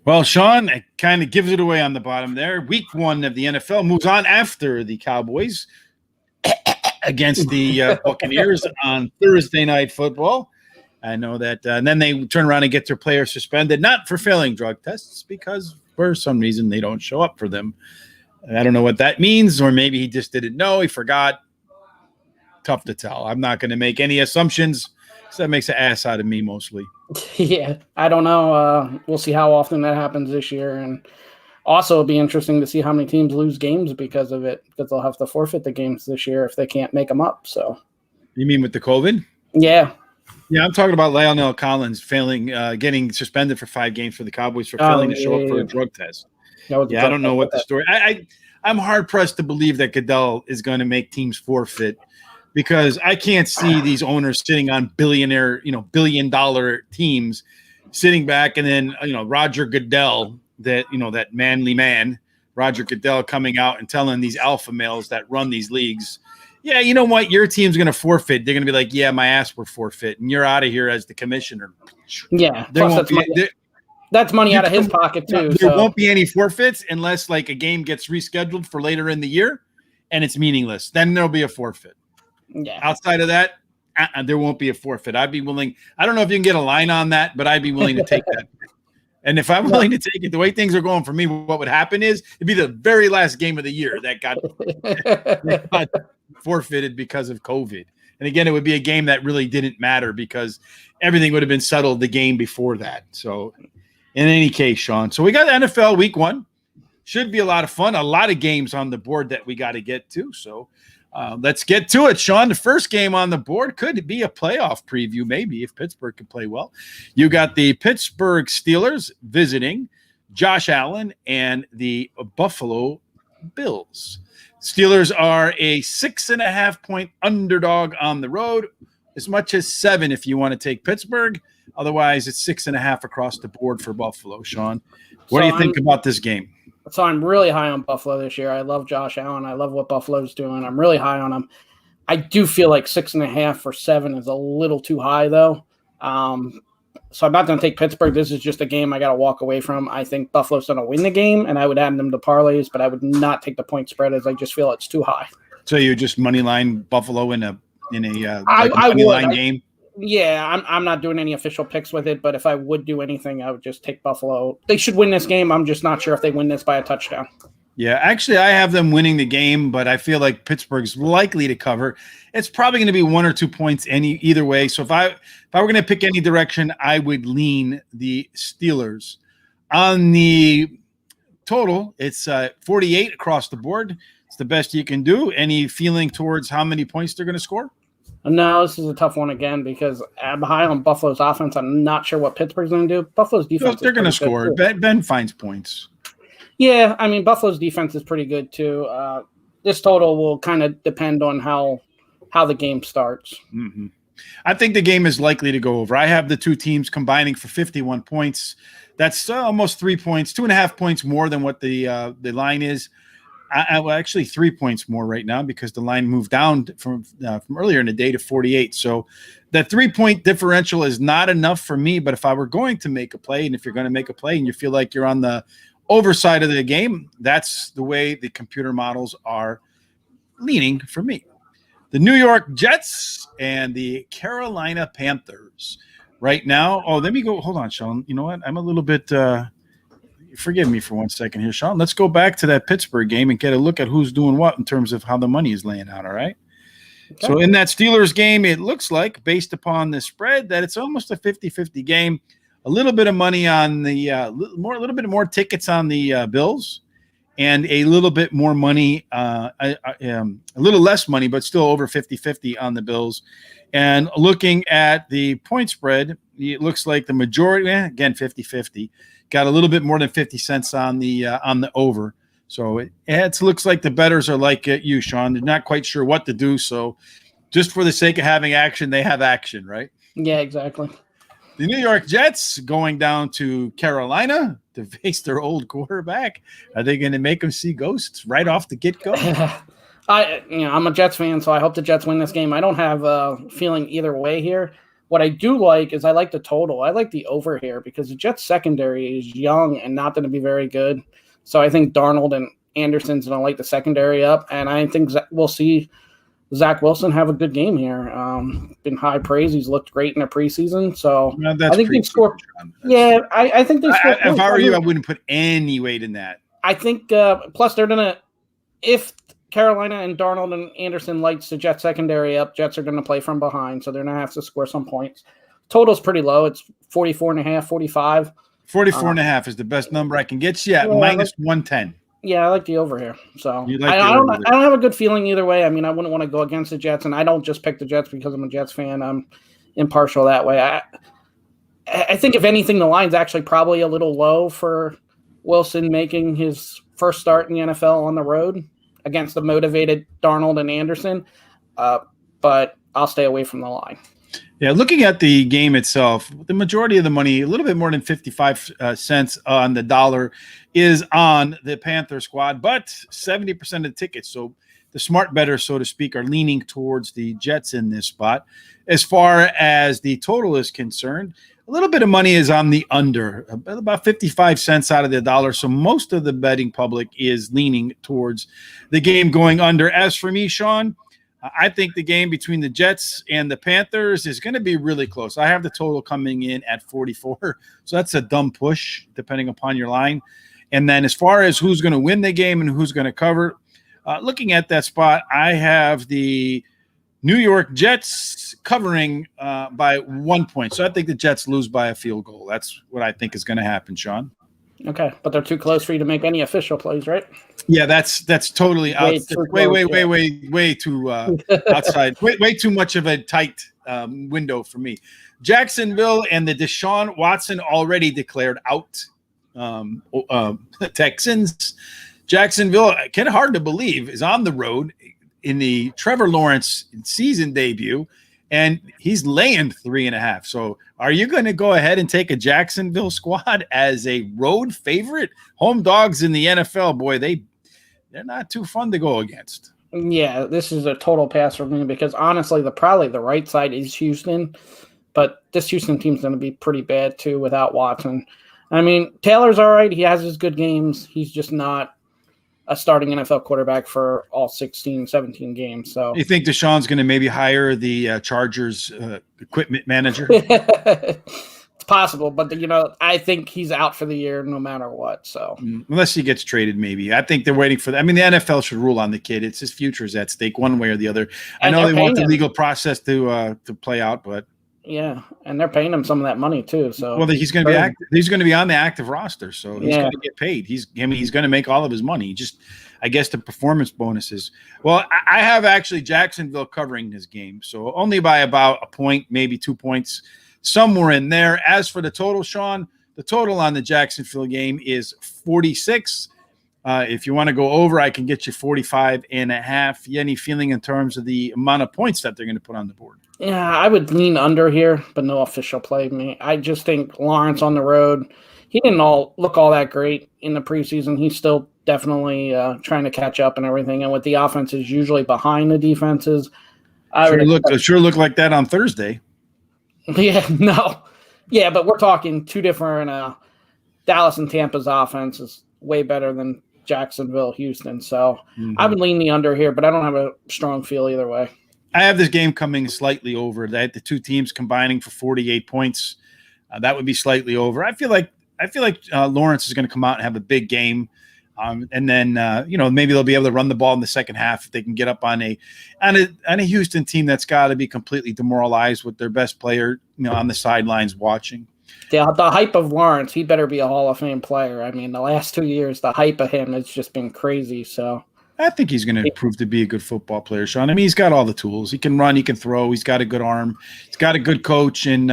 Well, Sean, it kind of gives it away on the bottom there. Week 1 of the NFL moves on after the Cowboys against the Buccaneers on Thursday Night Football. I know that. And then they turn around and get their players suspended, not for failing drug tests, because for some reason they don't show up for them. I don't know what that means, or maybe he just didn't know. He forgot. Tough to tell. I'm not going to make any assumptions. So that makes an ass out of me mostly. Yeah, I don't know. We'll see how often that happens this year. And also it'll be interesting to see how many teams lose games because of it, because they'll have to forfeit the games this year if they can't make them up. So, you mean with the COVID? Yeah. Yeah, I'm talking about Lionel Collins getting suspended for 5 games for the Cowboys for failing to show up for a drug test. I don't know what the story. I'm hard pressed to believe that Goodell is going to make teams forfeit, because I can't see these owners sitting on billion-dollar teams, sitting back, and then Roger Goodell, that manly man, Roger Goodell, coming out and telling these alpha males that run these leagues, yeah, you know what, your team's going to forfeit. They're going to be like, yeah, my ass were forfeit, and you're out of here as the commissioner. Yeah, that's money out of his pocket too. There won't be any forfeits unless like a game gets rescheduled for later in the year, and it's meaningless. Then there'll be a forfeit. Yeah. Outside of that, there won't be a forfeit. I'd be willing. I don't know if you can get a line on that, but I'd be willing to take that. And if I'm willing to take it, the way things are going for me, what would happen is it'd be the very last game of the year that got forfeited because of COVID. And again, it would be a game that really didn't matter because everything would have been settled the game before that. So in any case, Sean, so we got NFL week 1. Should be a lot of fun. A lot of games on the board that we got to get to. So let's get to it, Sean. The first game on the board could be a playoff preview, maybe, if Pittsburgh can play well. You got the Pittsburgh Steelers visiting Josh Allen and the Buffalo Bills. Steelers are a 6.5-point underdog on the road, as much as 7 if you want to take Pittsburgh. Otherwise, it's 6.5 across the board for Buffalo, Sean. What do you think about this game? So I'm really high on Buffalo this year. I love Josh Allen. I love what Buffalo's doing. I'm really high on him. I do feel like 6.5 or 7 is a little too high, though. So I'm not going to take Pittsburgh. This is just a game I got to walk away from. I think Buffalo's going to win the game, and I would add them to parlays, but I would not take the point spread as I just feel it's too high. So you just money line Buffalo in a money line game? Yeah, I'm not doing any official picks with it, but if I would do anything, I would just take Buffalo. They should win this game. I'm just not sure if they win this by a touchdown. Yeah, actually, I have them winning the game, but I feel like Pittsburgh's likely to cover. It's probably going to be 1 or 2 points either way. So if I were going to pick any direction, I would lean the Steelers. On the total, it's 48 across the board. It's the best you can do. Any feeling towards how many points they're going to score? No, this is a tough one again because I'm high on Buffalo's offense. I'm not sure what Pittsburgh's going to do. Buffalo's defense. Well, they're going to score. Ben finds points. Yeah, I mean, Buffalo's defense is pretty good too. This total will kind of depend on how the game starts. Mm-hmm. I think the game is likely to go over. I have the two teams combining for 51 points. That's almost 3 points, 2.5 points more than what the line is. Well, actually 3 points more right now because the line moved down from earlier in the day to 48. So that 3-point differential is not enough for me. But if I were going to make a play, and if you're going to make a play and you feel like you're on the overside of the game, that's the way the computer models are leaning for me. The New York Jets and the Carolina Panthers right now. Oh, let me go. Hold on, Sean. You know what? I'm a little bit forgive me for 1 second here, Sean. Let's go back to that Pittsburgh game and get a look at who's doing what in terms of how the money is laying out, all right? Okay. So in that Steelers game, it looks like, based upon the spread, that it's almost a 50-50 game. A little bit of money on the a little bit more tickets on the Bills, and a little bit more money, a little less money, but still over 50-50 on the Bills. And looking at the point spread, it looks like the majority, again, 50-50. Got a little bit more than 50 cents on the over. So it looks like the bettors are like you, Sean. They're not quite sure what to do. So just for the sake of having action, they have action, right? Yeah, exactly. The New York Jets going down to Carolina to face their old quarterback. Are they going to make them see ghosts right off the get-go? I'm a Jets fan, so I hope the Jets win this game. I don't have a feeling either way here. What I do like is I like the total. I like the over here because the Jets secondary is young and not going to be very good. So I think Darnold and Anderson's going to light the secondary up, and I think we'll see Zach Wilson have a good game here. Been high praise. He's looked great in the preseason. So I think they score. Yeah, I think they score. If I were you, I wouldn't put any weight in that. I think plus they're going to – if Carolina and Darnold and Anderson lights the Jets secondary up, Jets are going to play from behind, so they're going to have to score some points. Total's pretty low. It's 44.5, 45. 44.5 is the best number I can get you at, minus 110. Yeah, I like the over here. So I don't have a good feeling either way. I mean, I wouldn't want to go against the Jets, and I don't just pick the Jets because I'm a Jets fan. I'm impartial that way. I think if anything, the line's actually probably a little low for Wilson making his first start in the NFL on the road against the motivated Darnold and Anderson. But I'll stay away from the line. Yeah, looking at the game itself, the majority of the money, a little bit more than 55 cents on the dollar, is on the Panther squad, but 70% of the tickets, so the smart bettors, so to speak, are leaning towards the Jets in this spot. As far as the total is concerned, a little bit of money is on the under, about 55 cents out of the dollar, so most of the betting public is leaning towards the game going under. As for me, Sean, I think the game between the Jets and the Panthers is going to be really close. I have the total coming in at 44, so that's a dumb push depending upon your line. And then as far as who's going to win the game and who's going to cover, looking at that spot, I have the New York Jets covering by 1 point. So I think the Jets lose by a field goal. That's what I think is going to happen, Sean. Okay, but they're too close for you to make any official plays, right? Yeah, that's totally way too outside. Way too much of a tight window for me. Jacksonville and the Deshaun Watson already declared out Texans. Jacksonville, kind of hard to believe, is on the road in the Trevor Lawrence season debut, and he's laying 3.5. So are you going to go ahead and take a Jacksonville squad as a road favorite? Home dogs in the NFL, boy, they're not too fun to go against. Yeah, this is a total pass for me because honestly, probably the right side is Houston, but this Houston team's going to be pretty bad too without Watson. I mean, Taylor's all right. He has his good games. He's just not a starting NFL quarterback for all 16, 17 games. So you think Deshaun's going to maybe hire the Chargers equipment manager? It's possible, but I think he's out for the year no matter what. So unless he gets traded, maybe. I think they're waiting for that. I mean, the NFL should rule on the kid. It's his future is at stake one way or the other. I know they want the legal process to play out, but yeah, and they're paying him some of that money too. So he's going to be active. He's going to be on the active roster, so he's going to get paid. He's going to make all of his money. Just, I guess, the performance bonuses. Well, I have actually Jacksonville covering this game, so only by about a point, maybe 2 points, somewhere in there. As for the total, Sean, the total on the Jacksonville game is 46. If you want to go over, I can get you 45.5. You any feeling in terms of the amount of points that they're going to put on the board? Yeah, I would lean under here, but no official play. I just think Lawrence on the road, he didn't look all that great in the preseason. He's still definitely trying to catch up and everything. And with the offenses usually behind the defenses, sure look like that on Thursday. Yeah, no. Yeah, but we're talking two different Dallas and Tampa's offense is way better than Jacksonville, Houston. So I would lean the under here, but I don't have a strong feel either way. I have this game coming slightly over. That the two teams combining for 48 points. That would be slightly over. I feel like Lawrence is going to come out and have a big game, and then maybe they'll be able to run the ball in the second half if they can get up on a Houston team that's got to be completely demoralized with their best player on the sidelines watching. The hype of Lawrence, he better be a Hall of Fame player. I mean, the last 2 years, the hype of him has just been crazy. So I think he's going to prove to be a good football player, Sean. I mean, he's got all the tools. He can run, he can throw. He's got a good arm. He's got a good coach and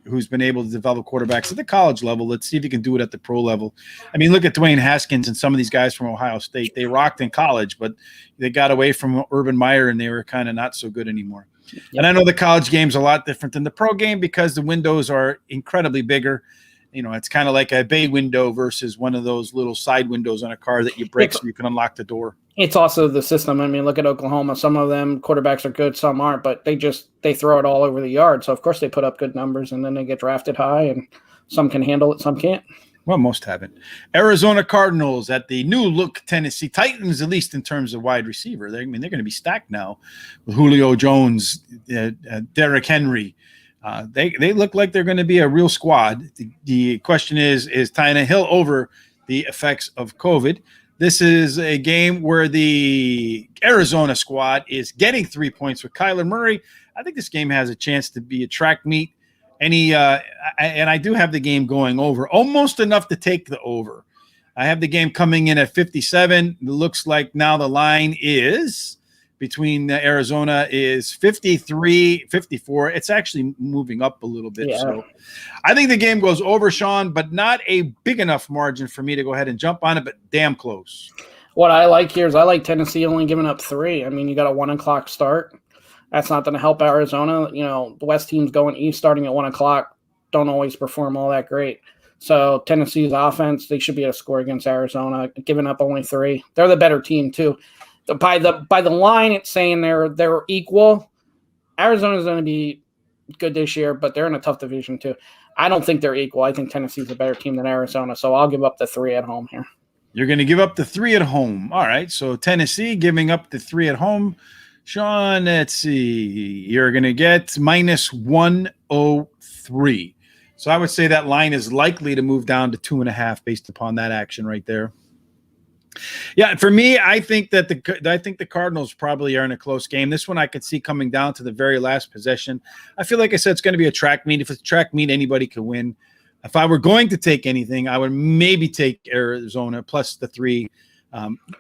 who's been able to develop quarterbacks at the college level. Let's see if he can do it at the pro level. I mean, look at Dwayne Haskins and some of these guys from Ohio State. They rocked in college, but they got away from Urban Meyer and they were kind of not so good anymore. Yep. And I know the college game's a lot different than the pro game because the windows are incredibly bigger. It's kind of like a bay window versus one of those little side windows on a car that you break so you can unlock the door. It's also the system. I mean, look at Oklahoma. Some of them quarterbacks are good, some aren't, but they throw it all over the yard. So of course they put up good numbers, and then they get drafted high, and some can handle it, some can't. Well, most haven't. Arizona Cardinals at the new look Tennessee Titans, at least in terms of wide receiver. They're going to be stacked now with Julio Jones, Derrick Henry. They look like they're going to be a real squad. The question is Tannehill over the effects of COVID? This is a game where the Arizona squad is getting 3 points with Kyler Murray. I think this game has a chance to be a track meet. And I do have the game going over, almost enough to take the over. I have the game coming in at 57. It looks like now the line is between Arizona is 53, 54. It's actually moving up a little bit. Yeah. So I think the game goes over, Sean, but not a big enough margin for me to go ahead and jump on it, but damn close. What I like here is I like Tennessee only giving up 3. I mean, you got a 1 o'clock start. That's not going to help Arizona. You know, the West teams going east starting at 1 o'clock don't always perform all that great. So Tennessee's offense, they should be able to score against Arizona, giving up only 3. They're the better team too. By the line, it's saying they're equal. Arizona's going to be good this year, but they're in a tough division too. I don't think they're equal. I think Tennessee's a better team than Arizona, so I'll give up the 3 at home here. You're going to give up the 3 at home. All right, so Tennessee giving up the 3 at home. Sean, let's see. You're going to get minus 103. So I would say that line is likely to move down to 2.5 based upon that action right there. Yeah, for me, I think the Cardinals probably are in a close game. This one I could see coming down to the very last possession. I feel like I said it's going to be a track meet. If it's a track meet, anybody could win. If I were going to take anything, I would maybe take Arizona plus the 3.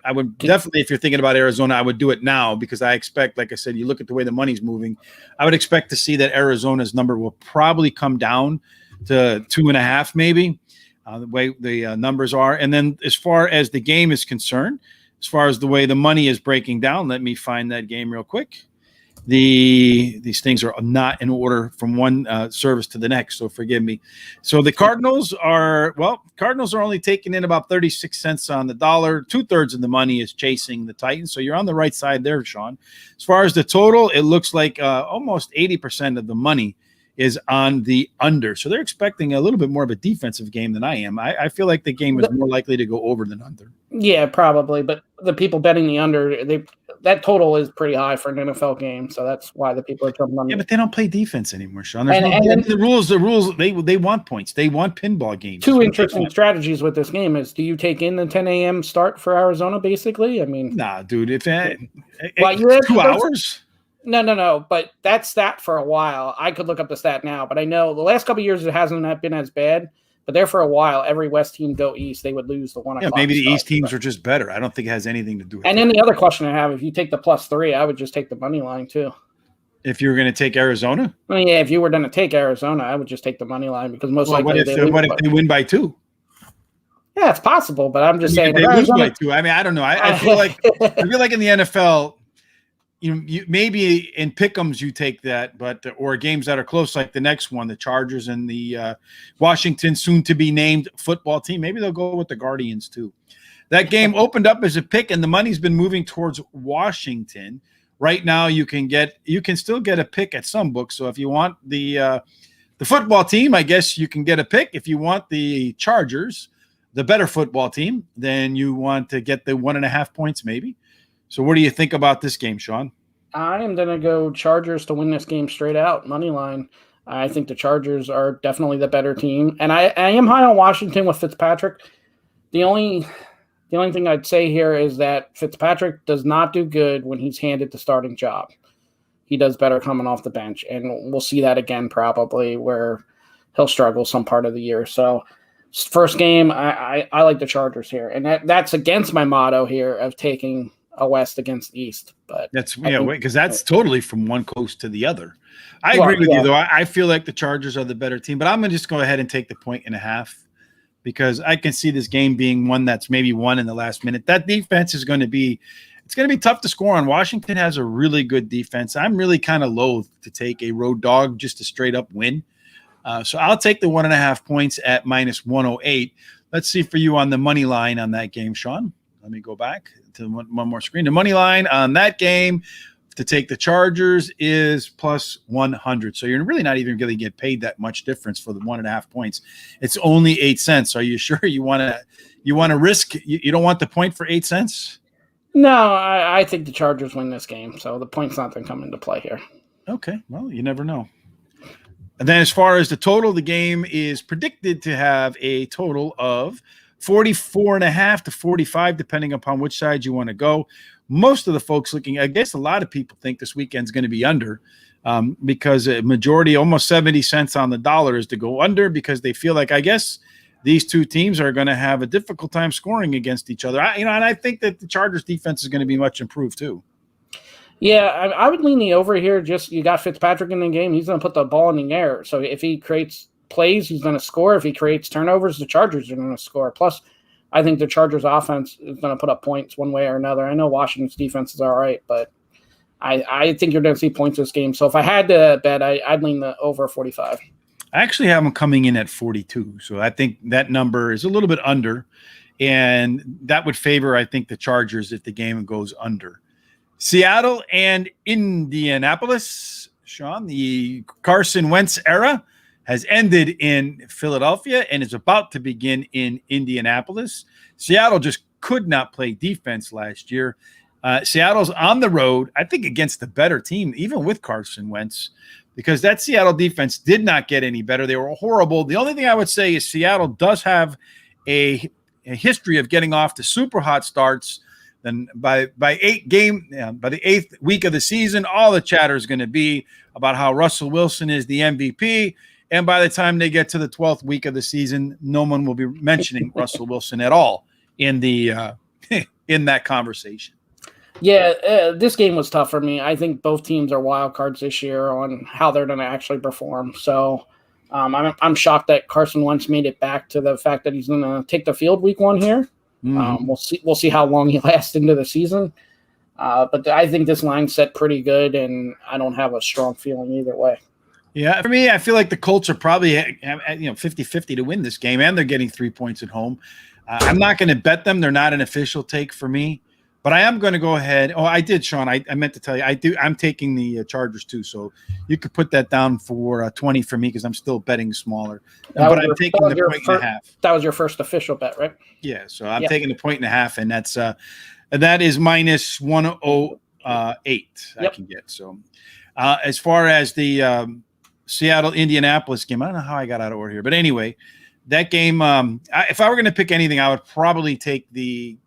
I would definitely, if you're thinking about Arizona, I would do it now because I expect, like I said, you look at the way the money's moving. I would expect to see that Arizona's number will probably come down to 2.5 maybe. The way the numbers are. And then as far as the game is concerned, as far as the way the money is breaking down, let me find that game real quick. These things are not in order from one service to the next, so forgive me. So the Cardinals are only taking in about 36 cents on the dollar. 2/3 of the money is chasing the Titans, so you're on the right side there, Sean. As far as the total, it looks like almost 80% of the money is on the under. So they're expecting a little bit more of a defensive game than I am. I feel like the game is more likely to go over than under. Yeah, probably. But the people betting the under, that total is pretty high for an NFL game. So that's why the people are jumping on. Yeah, but they don't play defense anymore, Sean. The rules, they want points. They want pinball games. Two interesting strategies with this game is, do you take in the 10 a.m. start for Arizona, basically? I mean. Nah, dude. If you 2 hours? No. But that stat for a while, I could look up the stat now, but I know the last couple of years it hasn't been as bad. But there for a while, every West team go east, they would lose the 1 o'clock. Yeah, maybe the East teams are just better. I don't think it has anything to do with it. And then the other question I have, if you take the +3, I would just take the money line too. If you were going to take Arizona? Well, yeah, if you were going to take Arizona, I would just take the money line because most likely what if they win by 2? Yeah, it's possible, but I'm just saying they lose by 2. I mean, I don't know. I feel like in the NFL, you maybe in pick'ems you take that, but or games that are close like the next one, the Chargers and the Washington soon to be named football team. Maybe they'll go with the Guardians too. That game opened up as a pick, and the money's been moving towards Washington. Right now, you can still get a pick at some books. So if you want the football team, I guess you can get a pick. If you want the Chargers, the better football team, then you want to get the 1.5 points maybe. So what do you think about this game, Sean? I am going to go Chargers to win this game straight out, money line. I think the Chargers are definitely the better team. And I am high on Washington with Fitzpatrick. The only thing I'd say here is that Fitzpatrick does not do good when he's handed the starting job. He does better coming off the bench. And we'll see that again probably where he'll struggle some part of the year. So first game, I like the Chargers here. And that's against my motto here of taking a West against East, but that's because that's totally from one coast to the other. I agree with you though. I feel like the Chargers are the better team, but I'm gonna just go ahead and take the 1.5 because I can see this game being one that's maybe won in the last minute. That defense is going to be tough to score on. Washington has a really good defense. I'm really kind of loath to take a road dog just to straight up win. So I'll take the 1.5 points at minus 108. Let's see for you on the money line on that game, Sean. Let me go back to one more screen. The money line on that game to take the Chargers is plus 100. So you're really not even going to get paid that much difference for the 1.5 points. It's only 8 cents. Are you sure you want to risk? You don't want the point for 8 cents? No, I think the Chargers win this game. So the point's not going to come into play here. Okay. Well, you never know. And then as far as the total, the game is predicted to have a total of 44.5 to 45, depending upon which side you want to go. Most of the folks looking, I guess a lot of people think this weekend's going to be under because a majority, almost 70 cents on the dollar, is to go under because they feel like, I guess, these two teams are going to have a difficult time scoring against each other. And I think that the Chargers defense is going to be much improved too. Yeah, I would lean the over here. Just you got Fitzpatrick in the game. He's going to put the ball in the air. So if he creates plays, he's going to score. If he creates turnovers, the Chargers are going to score. Plus, I think the Chargers offense is going to put up points one way or another. I know Washington's defense is all right, but I think you're going to see points this game. So if I had to bet, I'd lean the over 45. I actually have them coming in at 42. So I think that number is a little bit under, and that would favor, I think, the Chargers if the game goes under. Seattle and Indianapolis. Sean, the Carson Wentz era has ended in Philadelphia and is about to begin in Indianapolis. Seattle just could not play defense last year. Seattle's on the road, I think, against the better team, even with Carson Wentz, because that Seattle defense did not get any better. They were horrible. The only thing I would say is Seattle does have a history of getting off to super hot starts. Then by the 8th week of the season, all the chatter is going to be about how Russell Wilson is the MVP. And by the time they get to the 12th week of the season, no one will be mentioning Russell Wilson at all in the in that conversation. Yeah, this game was tough for me. I think both teams are wild cards this year on how they're going to actually perform. So I'm shocked that Carson Wentz made it back to the fact that he's going to take the field week 1 here. Mm-hmm. We'll see how long he lasts into the season. But I think this line's set pretty good, and I don't have a strong feeling either way. Yeah, for me, I feel like the Colts are probably 50-50 to win this game, and they're getting 3 points at home. I'm not going to bet them. They're not an official take for me. But I am going to go ahead. Oh, I did, Sean. I meant to tell you. I'm taking the Chargers too. So you could put that down for 20 for me because I'm still betting smaller. But I'm taking the 1.5. That was your first official bet, right? Yeah. So I'm taking the 1.5, and that is minus 108. I can get. So as far as the Seattle Indianapolis game, I don't know how I got out of order here, but anyway, that game. If I were going to pick anything, I would probably take the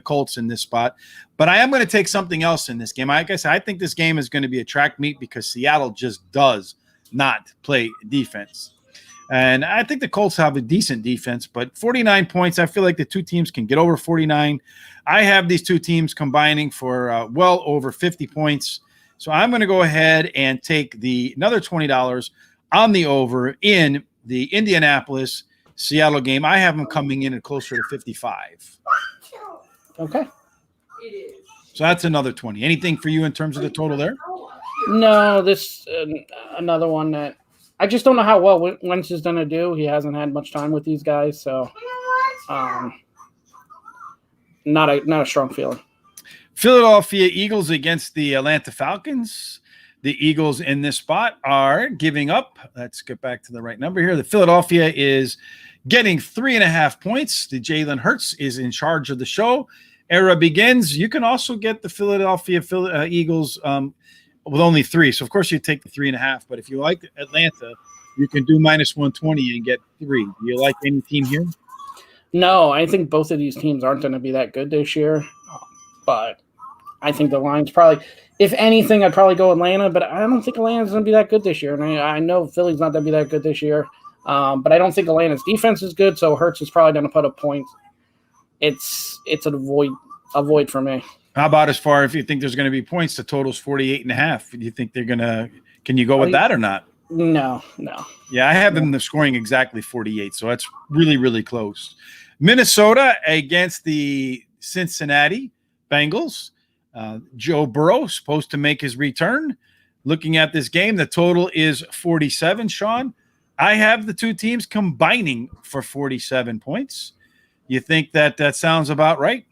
Colts in this spot, but I am going to take something else in this game. Like I said, I think this game is going to be a track meet because Seattle just does not play defense. And I think the Colts have a decent defense, but 49 points, I feel like the two teams can get over 49. I have these two teams combining for well over 50 points. So I'm going to go ahead and take another $20 on the over in the Indianapolis Seattle game. I have them coming in at closer to 55. Okay. So that's another 20. Anything for you in terms of the total there? No, this another one that I just don't know how well Wentz is going to do. He hasn't had much time with these guys, so not a strong feeling. Philadelphia Eagles against the Atlanta Falcons. The Eagles in this spot are giving up. Let's get back to the right number here. The Philadelphia is getting 3.5 points. The Jalen Hurts is in charge of the show. Era begins. You can also get the Philadelphia Eagles with only 3. So, of course, you take the 3.5. But if you like Atlanta, you can do minus 120 and get 3. Do you like any team here? No, I think both of these teams aren't going to be that good this year. But I think the line's probably – if anything, I'd probably go Atlanta. But I don't think Atlanta's going to be that good this year. And I know Philly's not going to be that good this year. But I don't think Atlanta's defense is good, so Hurts is probably going to put up points. It's a void for me. How about as far if you think there's going to be points? The total's 48.5. Do you think they're going to – can you go with that or not? No. Yeah, I have them scoring exactly 48, so that's really, really close. Minnesota against the Cincinnati Bengals. Joe Burrow supposed to make his return. Looking at this game, the total is 47, Sean. I have the two teams combining for 47 points. You think that sounds about right?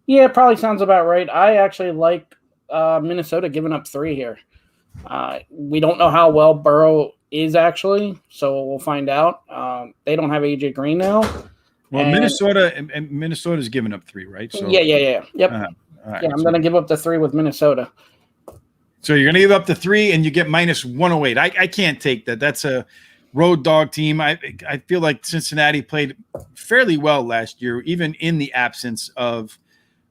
Yeah, it probably sounds about right. I actually like Minnesota giving up 3 here. We don't know how well Burrow is actually, so we'll find out. They don't have AJ Green now. Well, Minnesota's giving up 3, right? So Yeah. Yep. all right, Yeah, I'm so going to give up the 3 with Minnesota. you're going to give up the 3 and you get minus 108. I can't take that. That's a road dog team. I feel like Cincinnati played fairly well last year, even in the absence of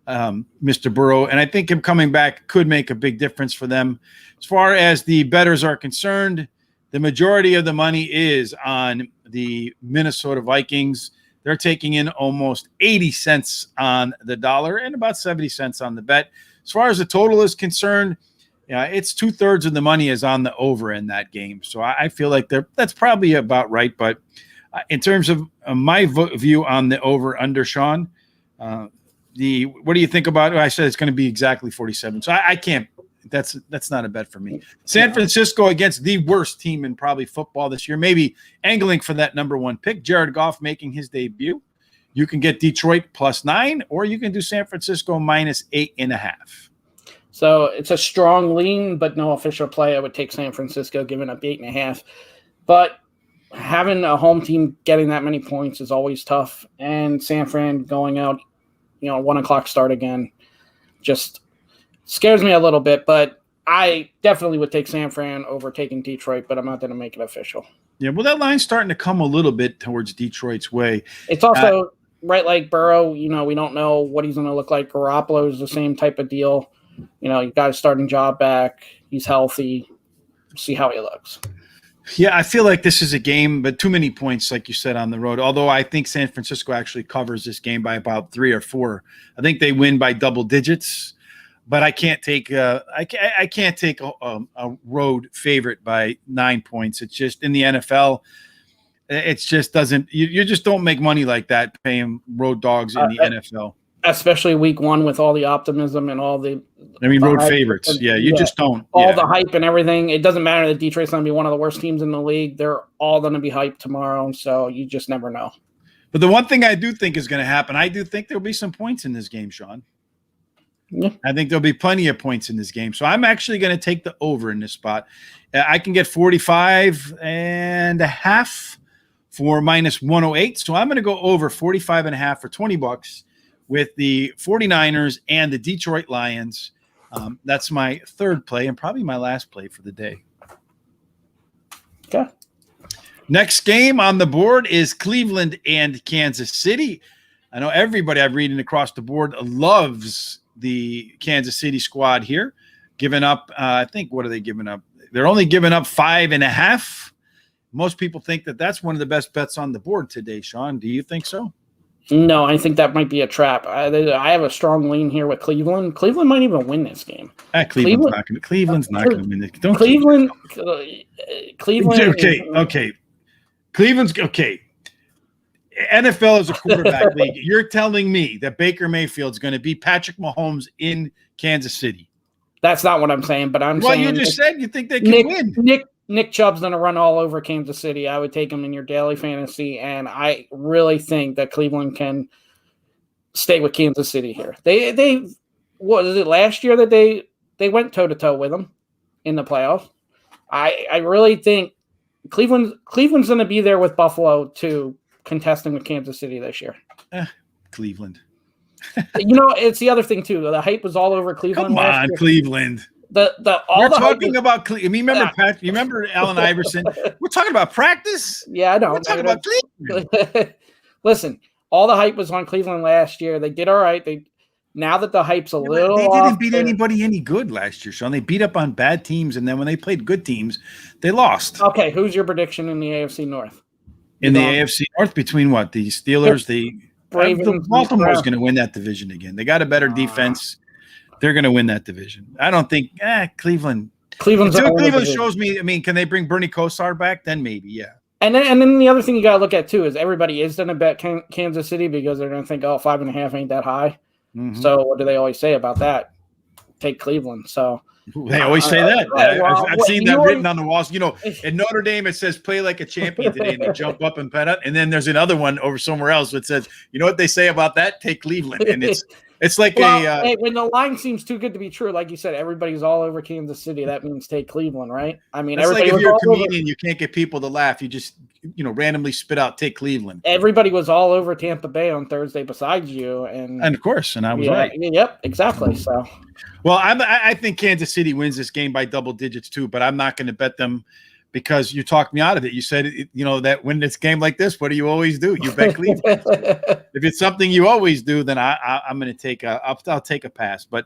Mr. Burrow. And I think him coming back could make a big difference for them. As far as the bettors are concerned, the majority of the money is on the Minnesota Vikings. They're taking in almost 80 cents on the dollar and about 70 cents on the bet. As far as the total is concerned, it's 2/3 of the money is on the over in that game. So I feel like that's probably about right. But in terms of my view on the over under, Sean, what do you think about it? I said it's going to be exactly 47. So I can't. That's not a bet for me. San Francisco against the worst team in probably football this year, maybe angling for that number 1 pick. Jared Goff making his debut. You can get Detroit +9, or you can do San Francisco -8.5. So it's a strong lean, but no official play. I would take San Francisco giving up 8.5. But having a home team getting that many points is always tough. And San Fran going out, 1 o'clock start again, just scares me a little bit. But I definitely would take San Fran over taking Detroit, but I'm not going to make it official. Yeah, well, that line's starting to come a little bit towards Detroit's way. It's also right like Burrow. We don't know what he's going to look like. Garoppolo is the same type of deal. You got his starting job back. He's healthy. See how he looks. Yeah, I feel like this is a game, but too many points, like you said, on the road. Although I think San Francisco actually covers this game by about 3 or 4. I think they win by double digits, but I can't take I can't take a road favorite by 9 points. It's just in the NFL. It just doesn't. You just don't make money like that paying road dogs in the NFL. Especially week 1 with all the optimism and all the road favorites. Yeah, you just don't. All the hype and everything. It doesn't matter that Detroit's going to be one of the worst teams in the league. They're all going to be hyped tomorrow, so you just never know. But the one thing I do think is going to happen, I do think there'll be some points in this game, Sean. Yeah. I think there'll be plenty of points in this game. So I'm actually going to take the over in this spot. I can get 45.5 for -108. So I'm going to go over 45.5 for $20 with the 49ers and the Detroit Lions. That's my 3rd play and probably my last play for the day. Okay. Next game on the board is Cleveland and Kansas City. I know everybody I'm reading across the board loves the Kansas City squad here. Giving up, I think, what are they giving up? They're only giving up 5.5. Most people think that that's one of the best bets on the board today, Sean. Do you think so? No, I think that might be a trap. I have a strong lean here with Cleveland. Cleveland might even win this game. Cleveland's not going to win this. Cleveland. Okay. Cleveland's okay. NFL is a quarterback league. You're telling me that Baker Mayfield's going to beat Patrick Mahomes in Kansas City? That's not what I'm saying, but I'm saying. Well, you just said you think they can win. Nick Chubb's going to run all over Kansas City. I would take him in your daily fantasy, and I really think that Cleveland can stay with Kansas City here. They what was it last year that they went toe-to-toe with them in the playoffs? I really think Cleveland's going to be there with Buffalo too, contesting with Kansas City this year. Cleveland. It's the other thing too. The hype was all over Cleveland. Come on, Cleveland. You're talking about Cleveland. You remember Pat? You remember Allen Iverson? We're talking about practice. Yeah, I know. We're talking about Cleveland. Listen, all the hype was on Cleveland last year. They did all right. Now that the hype's a little, they didn't beat anybody any good last year, Sean. They beat up on bad teams, and then when they played good teams, they lost. Okay, who's your prediction in the AFC North? In the AFC North, between what? The Steelers, the Ravens, Baltimore's going to win that division again. They got a better defense. They're going to win that division. I don't think Cleveland. Cleveland shows me. I mean, can they bring Bernie Kosar back? Then maybe, yeah. And then the other thing you got to look at too is everybody is going to bet Kansas City because they're going to think, 5.5 ain't that high. Mm-hmm. So what do they always say about that? Take Cleveland. So they always say that. I've seen that written on the walls. In Notre Dame it says "play like a champion" today, and they jump up and pet up. And then there's another one over somewhere else that says, "You know what they say about that? Take Cleveland." And it's It's like hey, when the line seems too good to be true, like you said, everybody's all over Kansas City. That means take Cleveland, right? I mean, it's everybody like if was you're a all comedian, over, you can't get people to laugh. You just randomly spit out take Cleveland. everybody was all over Tampa Bay on Thursday besides you, and of course, and I was yeah, right. Yep, exactly. So, well, I think Kansas City wins this game by double digits too, but I'm not going to bet them because you talked me out of it. You said, that when it's game like this, what do you always do? You bet Cleveland. If it's something you always do, then I'm going to take I'll take a pass. But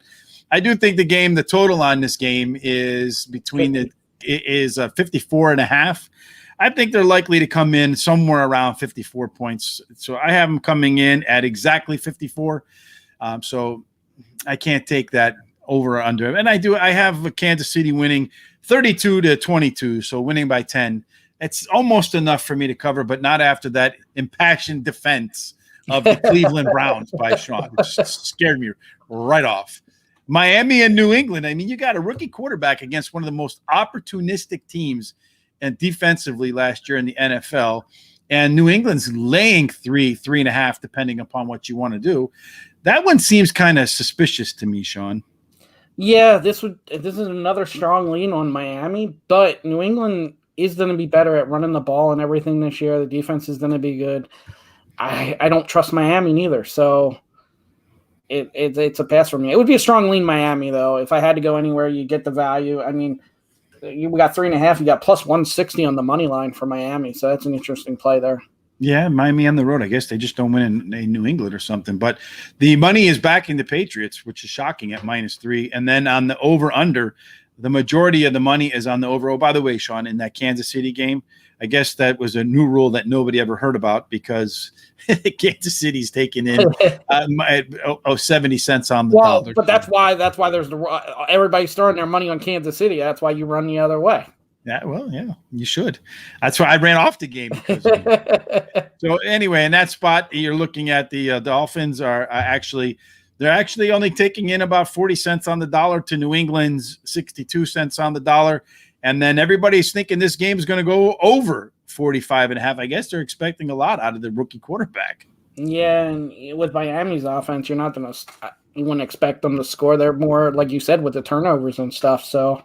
I do think the total on this game is 54.5. I think they're likely to come in somewhere around 54 points. So I have them coming in at exactly 54. So I can't take that over or under. And I have Kansas City winning 32-22, so winning by 10. It's almost enough for me to cover, but not after that impassioned defense of the Cleveland Browns by Sean. It just scared me right off. Miami and New England. I mean, you got a rookie quarterback against one of the most opportunistic teams and defensively last year in the NFL. And New England's laying 3.5, depending upon what you want to do. That one seems kind of suspicious to me, Sean. Yeah, this is another strong lean on Miami, but New England is going to be better at running the ball and everything this year. The defense is going to be good. I don't trust Miami neither, so it's a pass for me. It would be a strong lean Miami, though. If I had to go anywhere, you get the value. I mean, you got 3.5. You got plus 160 on the money line for Miami, so that's an interesting play there. Yeah, Miami on the road. I guess they just don't win in New England or something. But the money is backing the Patriots, which is shocking at -3. And then on the over-under, the majority of the money is on the over. Oh, by the way, Sean, in that Kansas City game, I guess that was a new rule that nobody ever heard about because Kansas City's taking in 70 cents on the dollar. But that's why there's everybody's throwing their money on Kansas City. That's why you run the other way. Yeah, well, yeah, you should. That's why I ran off the game. So anyway, in that spot, you're looking at the Dolphins they're actually only taking in about 40 cents on the dollar to New England's 62 cents on the dollar. And then everybody's thinking this game is going to go over 45.5. I guess they're expecting a lot out of the rookie quarterback. Yeah, and with Miami's offense, you wouldn't expect them to score. They're more, like you said, with the turnovers and stuff. So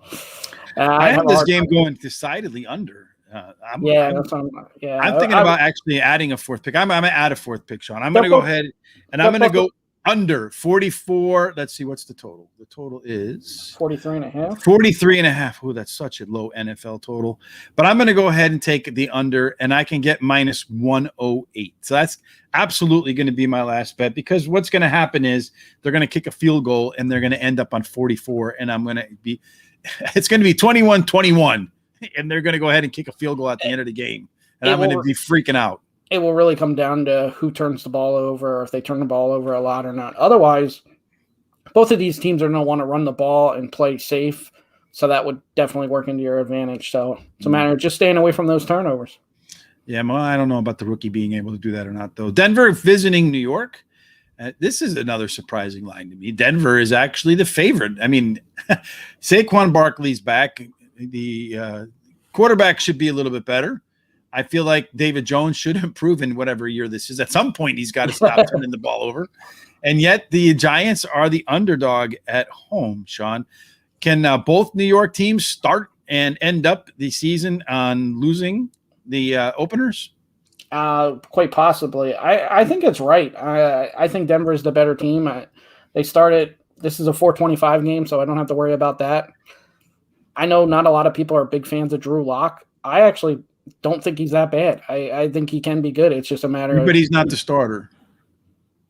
I have this game going decidedly under. I'm thinking about actually adding a fourth pick. I'm going to add a fourth pick, Sean. I'm going to go ahead and I'm going to go under 44. Let's see, what's the total? The total is 43.5. 43.5. Oh, that's such a low NFL total. But I'm going to go ahead and take the under, and I can get -108. So that's absolutely going to be my last bet because what's going to happen is they're going to kick a field goal and they're going to end up on 44, and it's going to be 21-21, and they're going to go ahead and kick a field goal at the end of the game, and I'm going to be freaking out. It will really come down to who turns the ball over, or if they turn the ball over a lot or not. Otherwise, both of these teams are going to want to run the ball and play safe, so that would definitely work into your advantage. So it's a matter of just staying away from those turnovers. Yeah, well, I don't know about the rookie being able to do that or not, though. Denver visiting New York. This is another surprising line to me. Denver is actually the favorite. I mean, Saquon Barkley's back. The quarterback should be a little bit better. I feel like David Jones should improve in whatever year this is. At some point, he's got to stop turning the ball over. And yet the Giants are the underdog at home, Sean. Can both New York teams start and end up the season on losing the openers? Quite possibly. I think it's right. I think Denver is the better team. They started – this is a 425 game, so I don't have to worry about that. I know not a lot of people are big fans of Drew Lock. I actually – don't think he's that bad. I think he can be good. It's just a matter of – But he's not the starter.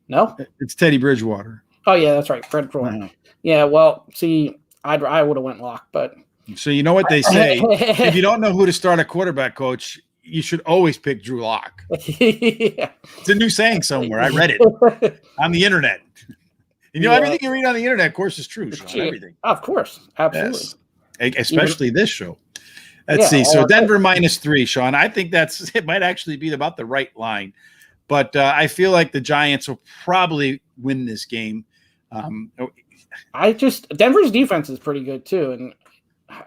No? It's Teddy Bridgewater. Oh, yeah, that's right. Fred Bridgewater. Wow. Yeah, well, see, I would have went Lock, but – So you know what they say. If you don't know who to start a quarterback coach, you should always pick Drew Lock. Yeah. It's a new saying somewhere. I read it on the internet. Everything you read on the internet, of course, is true, Sean. Everything. Of course. Absolutely. Yes. Especially this show. Let's see. So Denver -3, Sean. I think it might actually be about the right line. But I feel like the Giants will probably win this game. Denver's defense is pretty good too. And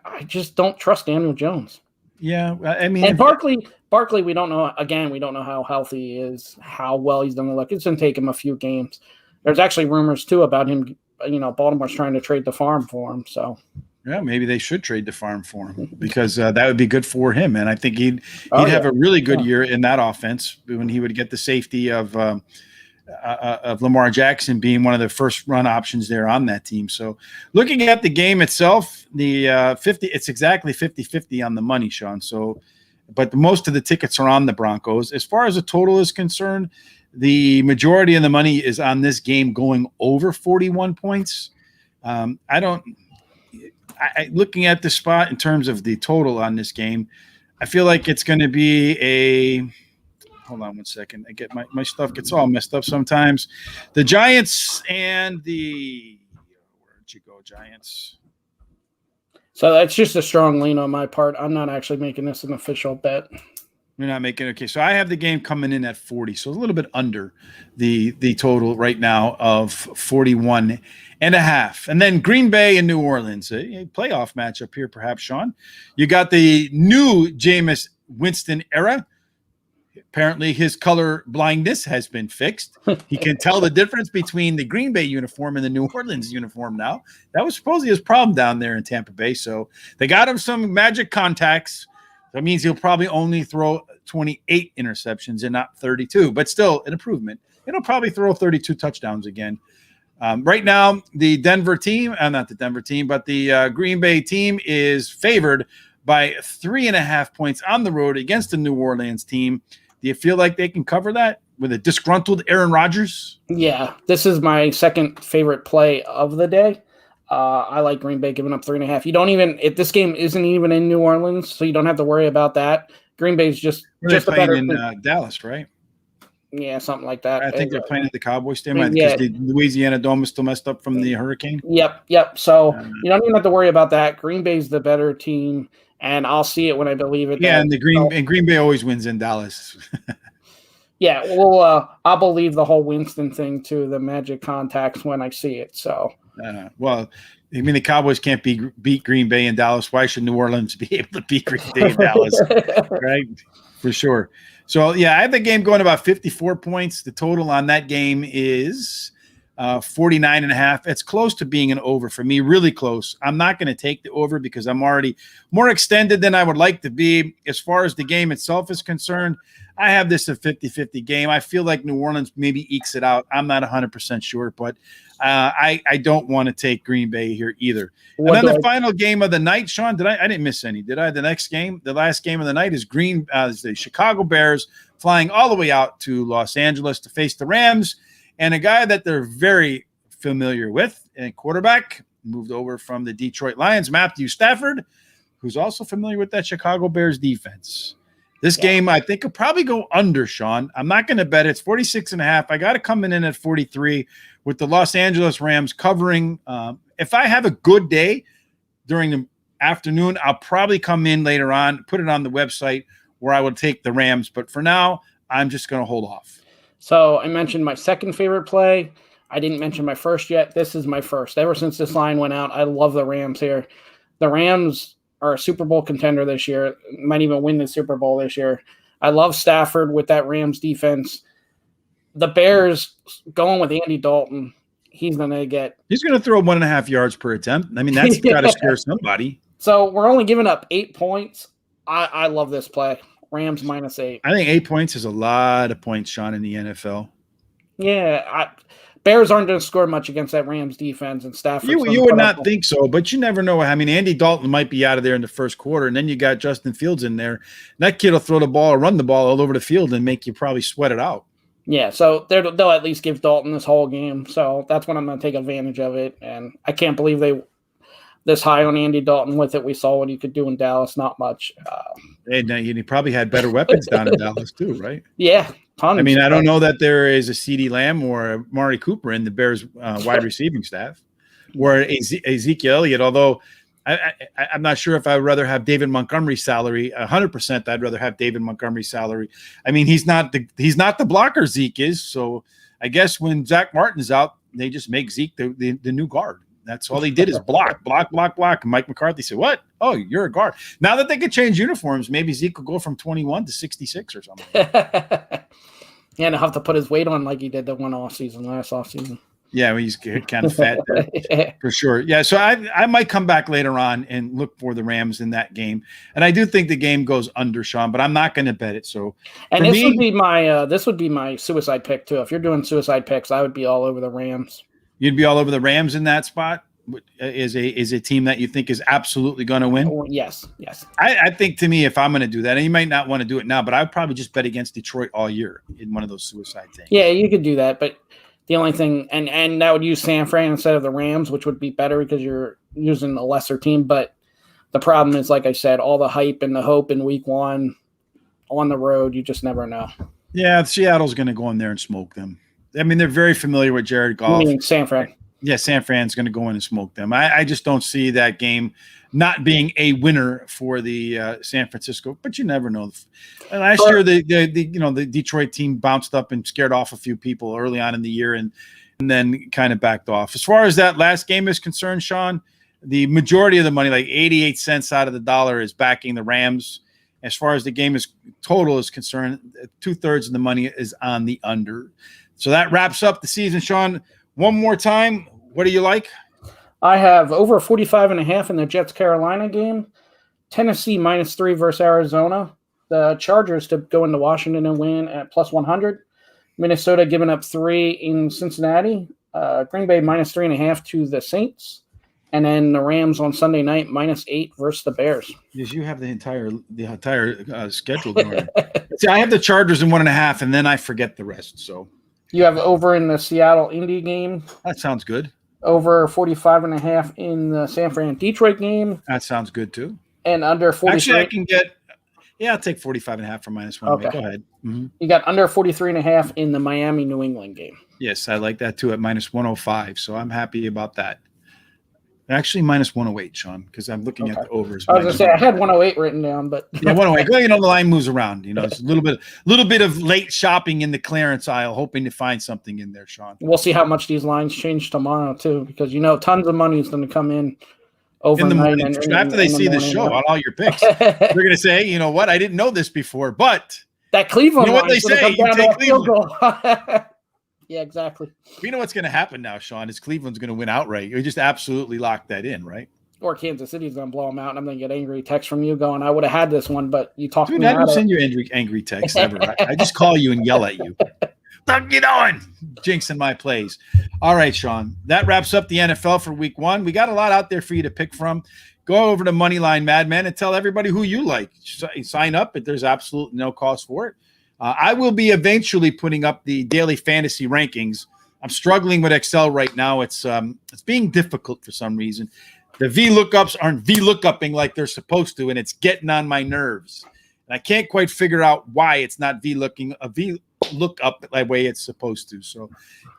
I just don't trust Daniel Jones. Yeah. I mean, and Barkley, we don't know. Again, we don't know how healthy he is, how well he's going to look. It's going to take him a few games. There's actually rumors too about him. Baltimore's trying to trade the farm for him. So yeah, maybe they should trade the farm for him because that would be good for him. And I think he'd have a really good year in that offense when he would get the safety of Lamar Jackson being one of the first run options there on that team. So looking at the game itself, the 50, it's exactly 50-50 on the money, Sean. So, but most of the tickets are on the Broncos. As far as the total is concerned, the majority of the money is on this game going over 41 points. Looking at the spot in terms of the total on this game, I feel like it's going to be hold on one second. I get my stuff gets all messed up sometimes. The Giants and where'd you go, Giants? So that's just a strong lean on my part. I'm not actually making this an official bet. You're not making okay. So I have the game coming in at 40, so a little bit under the total right now of 41 and a half. And then Green Bay and New Orleans, a playoff matchup here, perhaps, Sean. You got the new Jameis Winston era. Apparently his color blindness has been fixed. He can tell the difference between the Green Bay uniform and the New Orleans uniform now. That was supposedly his problem down there in Tampa Bay. So they got him some magic contacts. That means he'll probably only throw 28 interceptions and not 32, but still an improvement. It'll probably throw 32 touchdowns again. Right now, the Denver team, not the Denver team, but the Green Bay team is favored by 3.5 points on the road against the New Orleans team. Do you feel like they can cover that with a disgruntled Aaron Rodgers? Yeah, this is my second favorite play of the day. I like Green Bay giving up 3.5. You don't even if this game isn't even in New Orleans, so you don't have to worry about that. Green Bay's just a better in Dallas, right? Yeah, something like that. I think they're playing at the Cowboys Stadium because the Louisiana Dome is still messed up from the hurricane. Yep. So you don't even have to worry about that. Green Bay's the better team, and I'll see it when I believe it. Yeah, and Green Bay always wins in Dallas. Yeah, well, I'll believe the whole Winston thing too, the magic contacts when I see it. So. Well, I mean, the Cowboys can't beat Green Bay in Dallas. Why should New Orleans be able to beat Green Bay in Dallas? Right? For sure. So, yeah, I have the game going about 54 points. The total on that game is 49.5. It's close to being an over for me, really close. I'm not going to take the over because I'm already more extended than I would like to be. As far as the game itself is concerned, I have this a 50-50 game. I feel like New Orleans maybe ekes it out. I'm not 100% sure, but I don't want to take Green Bay here either. And then the final game of the night, Sean, I didn't miss any, did I? The last game of the night is the Chicago Bears flying all the way out to Los Angeles to face the Rams, and a guy that they're very familiar with, and quarterback, moved over from the Detroit Lions, Matthew Stafford, who's also familiar with that Chicago Bears defense. This game, I think, could probably go under, Sean. I'm not going to bet it. It's 46.5. I got it coming in at 43 with the Los Angeles Rams covering. If I have a good day during the afternoon, I'll probably come in later on, put it on the website where I would take the Rams. But for now, I'm just going to hold off. So I mentioned my second favorite play. I didn't mention my first yet. This is my first. Ever since this line went out, I love the Rams here. The Rams are a Super Bowl contender this year, might even win the Super Bowl this year. I love Stafford with that Rams defense. The Bears going with Andy Dalton, he's going to throw 1.5 yards per attempt. I mean, that's got to scare somebody. So we're only giving up 8 points. I love this play. Rams -8. I think 8 points is a lot of points, Sean, in the NFL. Yeah, Bears aren't going to score much against that Rams defense, and Stafford. You would not think so, but you never know. I mean, Andy Dalton might be out of there in the first quarter, and then you got Justin Fields in there. That kid will throw the ball or run the ball all over the field and make you probably sweat it out. Yeah, so they'll at least give Dalton this whole game. So that's when I'm going to take advantage of it, and I can't believe they this high on Andy Dalton with it. We saw what he could do in Dallas, not much. And he probably had better weapons down in Dallas too, right? Yeah. I mean, I don't know that there is a CeeDee Lamb or a Mari Cooper in the Bears wide receiving staff, or Ezekiel Elliott, although I'm not sure if I would rather have David Montgomery's salary. 100%, I'd rather have David Montgomery's salary. I mean, he's not the blocker Zeke is, so I guess when Zach Martin's out, they just make Zeke the new guard. That's all he did is block. And Mike McCarthy said, "What? Oh, you're a guard." Now that they could change uniforms, maybe Zeke could go from 21 to 66 or something. Yeah, and he'll have to put his weight on like he did the last offseason. Yeah, well, he's kind of fat there, for sure. Yeah, so I might come back later on and look for the Rams in that game, and I do think the game goes under, Sean, but I'm not going to bet it. So, And for this me, would be my suicide pick too. If you're doing suicide picks, I would be all over the Rams. you'd be all over the Rams in that spot. Is a team that you think is absolutely going to win? Yes. I think, to me, if I'm going to do that, and you might not want to do it now, but I would probably just bet against Detroit all year in one of those suicide things. Yeah, you could do that, but the only thing, and that would use San Fran instead of the Rams, which would be better because you're using a lesser team. But the problem is, like I said, all the hype and the hope in week one on the road, you just never know. Yeah, Seattle's going to go in there and smoke them. I mean, they're very familiar with Jared Goff. You mean San Fran? Yeah, San Fran's going to go in and smoke them. I just don't see that game not being a winner for the San Francisco, but you never know. And last year, the Detroit team bounced up and scared off a few people early on in the year, and then kind of backed off. As far as that last game is concerned, Sean, the majority of the money, like 88 cents out of the dollar, is backing the Rams. As far as the game is total is concerned, 2/3 of the money is on the under. So that wraps up the season, Sean. One more time, what do you like? I have over 45.5 in the Jets-Carolina game. Tennessee -3 versus Arizona. The Chargers to go into Washington and win at +100. Minnesota giving up 3 in Cincinnati. Green Bay -3.5 to the Saints. And then the Rams on Sunday night -8 versus the Bears. Yes, you have the entire schedule going. See, I have the Chargers in 1.5, and then I forget the rest. So you have over in the Seattle Indy game. That sounds good. Over 45.5 in the San Fran Detroit game. That sounds good too. And under 43. Actually, I can get. Yeah, I'll take 45.5 for -1. Okay. Go ahead. Mm-hmm. You got under 43.5 in the Miami New England game. Yes, I like that too at -105. So I'm happy about that. Actually, -108, Sean, because I'm looking at the overs. I was going to say I had 108 written down, but yeah, 108. Well, the line moves around. It's a little bit of late shopping in the clearance aisle, hoping to find something in there, Sean. We'll see how much these lines change tomorrow too, because tons of money is going to come in overnight. In the morning, after they see the show on all your picks, they're going to say, "You know what? I didn't know this before, but that Cleveland." You know what they say? You take Cleveland. Yeah, exactly. You know what's going to happen now, Sean, is Cleveland's going to win outright. You just absolutely lock that in, right? Or Kansas City's going to blow them out, and I'm going to get angry text from you going, I would have had this one, but you talked me out of it. I don't send you angry texts ever. I just call you and yell at you. What you doing? Jinxing my plays. All right, Sean. That wraps up the NFL for week 1. We got a lot out there for you to pick from. Go over to Moneyline Madman and tell everybody who you like. Sign up, but there's absolutely no cost for it. I will be eventually putting up the daily fantasy rankings. I'm struggling with Excel right now. It's being difficult for some reason. The VLOOKUPs aren't VLOOKUPing like they're supposed to, and it's getting on my nerves. And I can't quite figure out why it's not VLOOKUP the way it's supposed to. So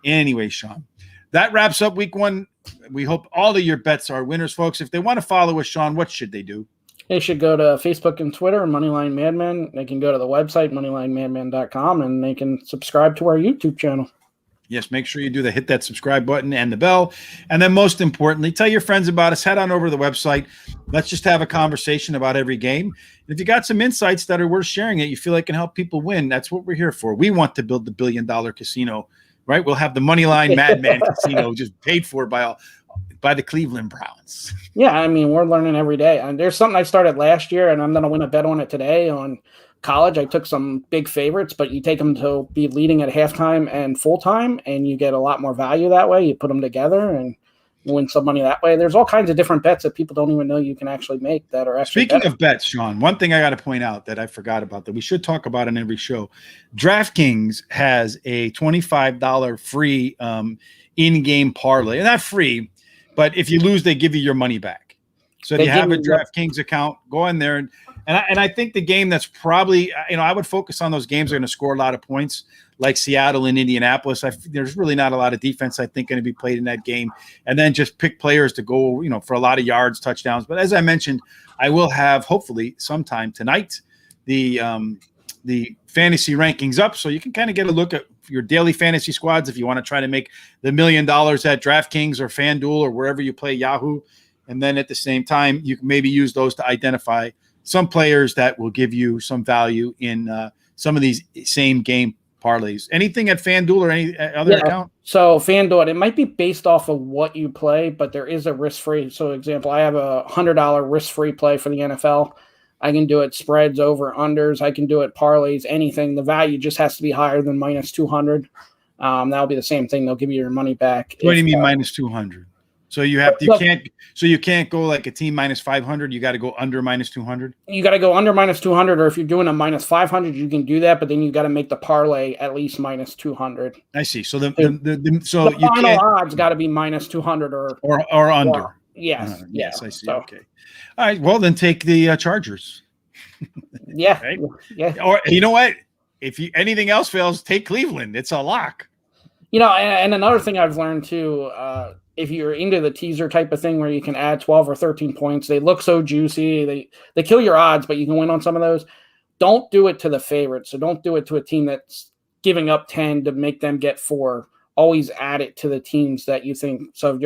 anyway, Sean, that wraps up week 1. We hope all of your bets are winners, folks. If they want to follow us, Sean, what should they do? They should go to Facebook and Twitter, Moneyline Madman. They can go to the website, moneylinemadman.com, and they can subscribe to our YouTube channel. Yes, make sure you do hit that subscribe button and the bell. And then most importantly, tell your friends about us. Head on over to the website. Let's just have a conversation about every game. And if you got some insights that are worth sharing that you feel like can help people win, that's what we're here for. We want to build the $1 billion casino, right? We'll have the Moneyline Madman casino just paid for by the Cleveland Browns. Yeah, I mean, we're learning every day. And there's something I started last year, and I'm going to win a bet on it today on college. I took some big favorites, but you take them to be leading at halftime and full-time, and you get a lot more value that way. You put them together and win some money that way. There's all kinds of different bets that people don't even know you can actually make that are actually Speaking of bets, Sean, one thing I got to point out that I forgot about that we should talk about in every show. DraftKings has a $25 free in-game parlay. And not free, but if you lose, they give you your money back. So if you have a DraftKings account, go in there. And I think the game that's probably, I would focus on those games that are going to score a lot of points, like Seattle and Indianapolis. There's really not a lot of defense, I think, going to be played in that game. And then just pick players to go, for a lot of yards, touchdowns. But as I mentioned, I will have, hopefully, sometime tonight, the fantasy rankings up, so you can kind of get a look at your daily fantasy squads if you want to try to make the $1 million at DraftKings or FanDuel or wherever you play Yahoo. And then at the same time, you can maybe use those to identify some players that will give you some value in some of these same game parlays. Anything at FanDuel or any other account? So FanDuel, it might be based off of what you play, but there is a risk-free. So example, I have a $100 risk-free play for the NFL. I can do it spreads, over, unders. I can do it parlays, anything. The value just has to be higher than minus 200. That'll be the same thing. They'll give you your money back. What do you mean minus 200? So you can't go like a team minus 500. You got to go under minus 200. You got to go under minus 200, or if you're doing a minus 500, you can do that. But then you got to make the parlay at least minus 200. I see. So the final odds got to be minus 200 or under. Or, yes. Yes, I see. So, okay. All right. Well, then take the Chargers. Yeah. Right? Yeah. Or you know what? If anything else fails, take Cleveland. It's a lock. And another thing I've learned too, if you're into the teaser type of thing where you can add 12 or 13 points, they look so juicy. They kill your odds, but you can win on some of those. Don't do it to the favorites. So don't do it to a team that's giving up 10 to make them get 4. Always add it to the teams that you think. So if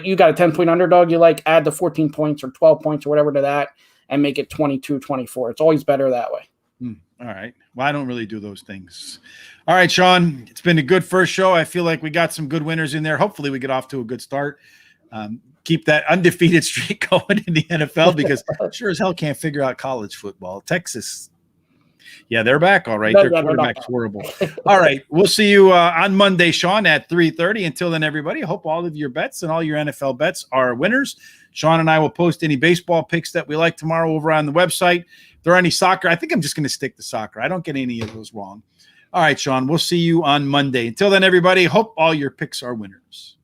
you got a 10-point underdog, you add the 14 points or 12 points or whatever to that and make it 22-24. It's always better that way. All right. Well, I don't really do those things. All right, Sean, it's been a good first show. I feel like we got some good winners in there. Hopefully we get off to a good start. Keep that undefeated streak going in the NFL because sure as hell can't figure out college football. Texas, yeah, they're back. All right. Their quarterback's horrible. All right. We'll see you on Monday, Sean, at 3:30. Until then, everybody, I hope all of your bets and all your NFL bets are winners. Sean and I will post any baseball picks that we like tomorrow over on the website. If there are any soccer, I think I'm just going to stick to soccer. I don't get any of those wrong. All right, Sean, we'll see you on Monday. Until then, everybody, hope all your picks are winners.